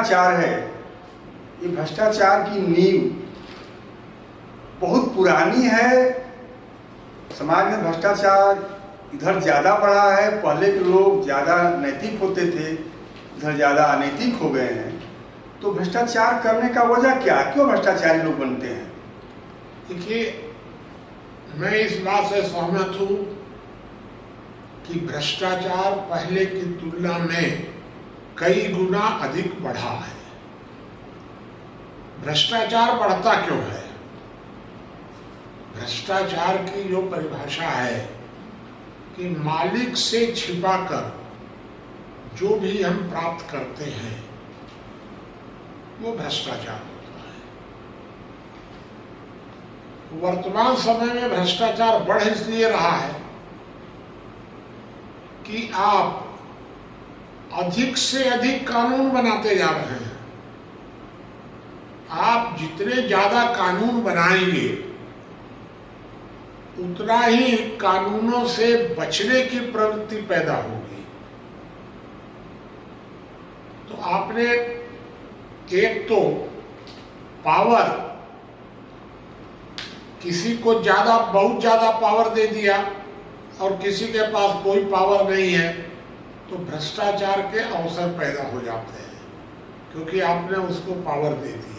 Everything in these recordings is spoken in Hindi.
भ्रष्टाचार है, ये भ्रष्टाचार की नींव बहुत पुरानी है। समाज में भ्रष्टाचार इधर ज़्यादा बढ़ा है। पहले के लोग ज़्यादा नैतिक होते थे, इधर ज़्यादा अनैतिक हो गए हैं। तो भ्रष्टाचार करने का वजह क्या, क्यों भ्रष्टाचारी लोग बनते हैं? देखिए, मैं इस बात से सहमत हूँ कि भ्रष्टाचार पहले की तुलना में कई गुना अधिक बढ़ा है। भ्रष्टाचार बढ़ता क्यों है? भ्रष्टाचार की जो परिभाषा है कि मालिक से छिपाकर जो भी हम प्राप्त करते हैं वो भ्रष्टाचार होता है। वर्तमान समय में भ्रष्टाचार बढ़ इसलिए रहा है कि आप अधिक से अधिक कानून बनाते जा रहे हैं। आप जितने ज्यादा कानून बनाएंगे उतना ही कानूनों से बचने की प्रवृत्ति पैदा होगी। तो आपने एक तो पावर, किसी को बहुत ज्यादा पावर दे दिया और किसी के पास कोई पावर नहीं है, तो भ्रष्टाचार के अवसर पैदा हो जाते हैं क्योंकि आपने उसको पावर दे दिया।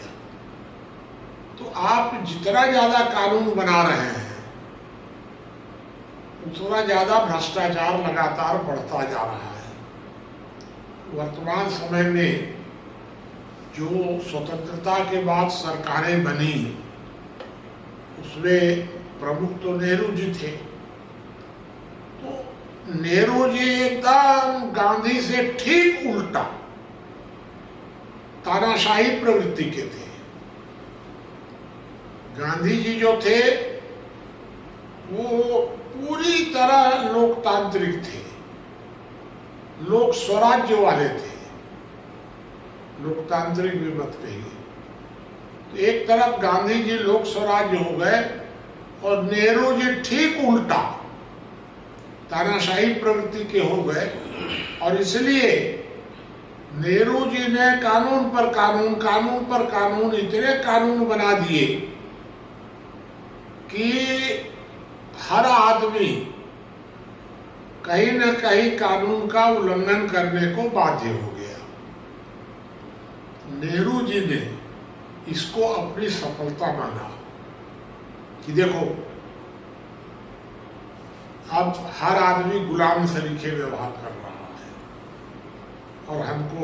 तो आप जितना ज्यादा कानून बना रहे हैं उतना ज्यादा भ्रष्टाचार लगातार बढ़ता जा रहा है। वर्तमान समय में जो स्वतंत्रता के बाद सरकारें बनी उसमें प्रमुख तो नेहरू जी थे। तो नेहरू जी एकदम गांधी से ठीक उल्टा तानाशाही प्रवृत्ति के थे। गांधी जी जो थे वो पूरी तरह लोकतांत्रिक थे, लोक स्वराज्य वाले थे। लोकतांत्रिक भी मत कहिए। तो एक तरफ गांधी जी लोक स्वराज्य हो गए और नेहरू जी ठीक उल्टा तानाशाही प्रवृत्ति के हो गए। और इसलिए नेहरू जी ने कानून पर कानून, कानून पर कानून, इतने कानून बना दिए कि हर आदमी कहीं न कहीं कानून का उल्लंघन करने को बाध्य हो गया। नेहरू जी ने इसको अपनी सफलता माना कि देखो अब हर आदमी गुलाम तरीके व्यवहार कर रहा है और हमको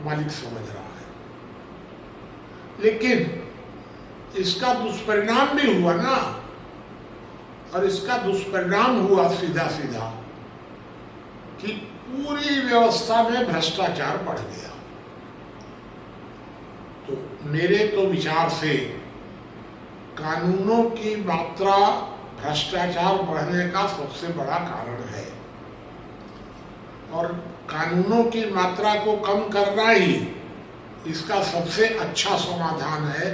मालिक समझ रहा है। लेकिन इसका दुष्परिणाम भी हुआ ना, और इसका दुष्परिणाम हुआ सीधा सीधा कि पूरी व्यवस्था में भ्रष्टाचार बढ़ गया। तो मेरे तो विचार से कानूनों की मात्रा भ्रष्टाचार बढ़ने का सबसे बड़ा कारण है और कानूनों की मात्रा को कम करना ही इसका सबसे अच्छा समाधान है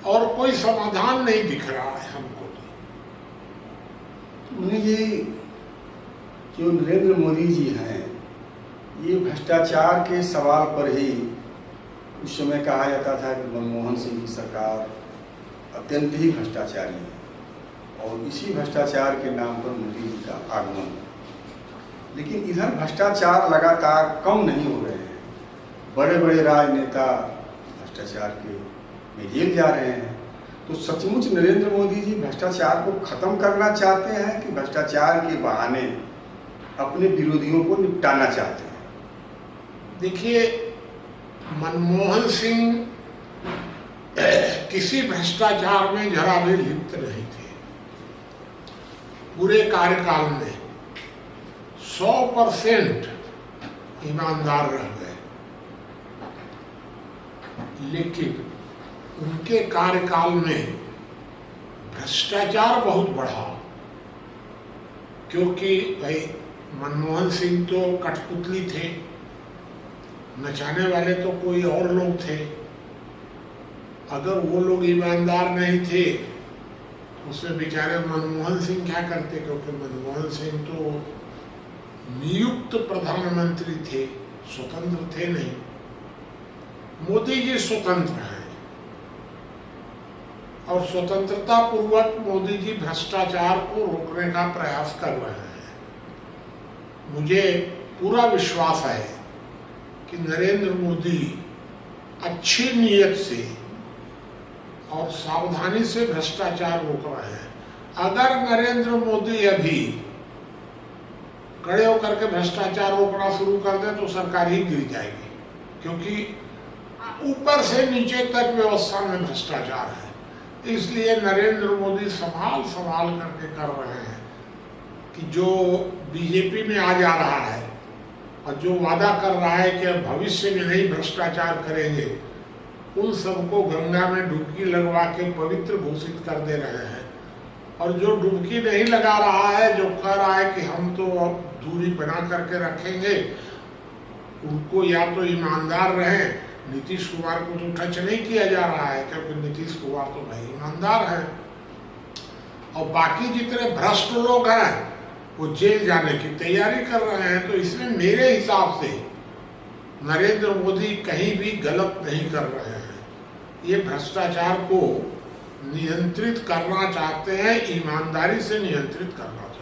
और कोई समाधान नहीं दिख रहा है हमको। उन्हें ये जो नरेंद्र मोदी जी हैं, ये भ्रष्टाचार के सवाल पर ही उस समय कहा जाता था कि मनमोहन सिंह की सरकार अत्यंत ही भ्रष्टाचारी है और इसी भ्रष्टाचार के नाम पर मोदी जी का आगमन। लेकिन इधर भ्रष्टाचार लगातार कम नहीं हो रहे हैं। बड़े बड़े राजनेता भ्रष्टाचार के में जेल जा रहे हैं। तो सचमुच नरेंद्र मोदी जी भ्रष्टाचार को खत्म करना चाहते हैं कि भ्रष्टाचार के बहाने अपने विरोधियों को निपटाना चाहते हैं? देखिए, मनमोहन सिंह किसी भ्रष्टाचार में जरा भी लिप्त नहीं थे। पूरे कार्यकाल में 100% ईमानदार रह गए। लेकिन उनके कार्यकाल में भ्रष्टाचार बहुत बढ़ा क्योंकि भाई मनमोहन सिंह तो कठपुतली थे, नचाने वाले तो कोई और लोग थे। अगर वो लोग ईमानदार नहीं थे उसमें बेचारे मनमोहन सिंह क्या करते, क्योंकि मनमोहन सिंह तो नियुक्त प्रधानमंत्री थे, स्वतंत्र थे नहीं। मोदी जी स्वतंत्र हैं और स्वतंत्रता पूर्वक मोदी जी भ्रष्टाचार को रोकने का प्रयास कर रहे हैं। मुझे पूरा विश्वास है कि नरेंद्र मोदी अच्छी नीयत से और सावधानी से भ्रष्टाचार रोक रहे हैं। अगर नरेंद्र मोदी अभी खड़े होकर के भ्रष्टाचार रोकना शुरू कर दे तो सरकार ही गिर जाएगी, क्योंकि ऊपर से नीचे तक व्यवस्था में भ्रष्टाचार है। इसलिए नरेंद्र मोदी संभाल करके कर रहे हैं कि जो बीजेपी में आ जा रहा है और जो वादा कर रहा है कि भविष्य में नहीं भ्रष्टाचार करेंगे, उन सबको गंगा में डुबकी लगवा के पवित्र घोषित कर दे रहे हैं। और जो डुबकी नहीं लगा रहा है, जो कह रहा है कि हम तो अब दूरी बना करके रखेंगे, उनको या तो ईमानदार रहें। नीतीश कुमार को तो टच नहीं किया जा रहा है, क्योंकि नीतीश कुमार तो भाई ईमानदार है। और बाकी जितने भ्रष्ट लोग हैं वो जेल जाने की तैयारी कर रहे हैं। तो इसमें मेरे हिसाब से नरेंद्र मोदी कहीं भी गलत नहीं कर रहे हैं। ये भ्रष्टाचार को नियंत्रित करना चाहते हैं, ईमानदारी से नियंत्रित करना चाहते हैं।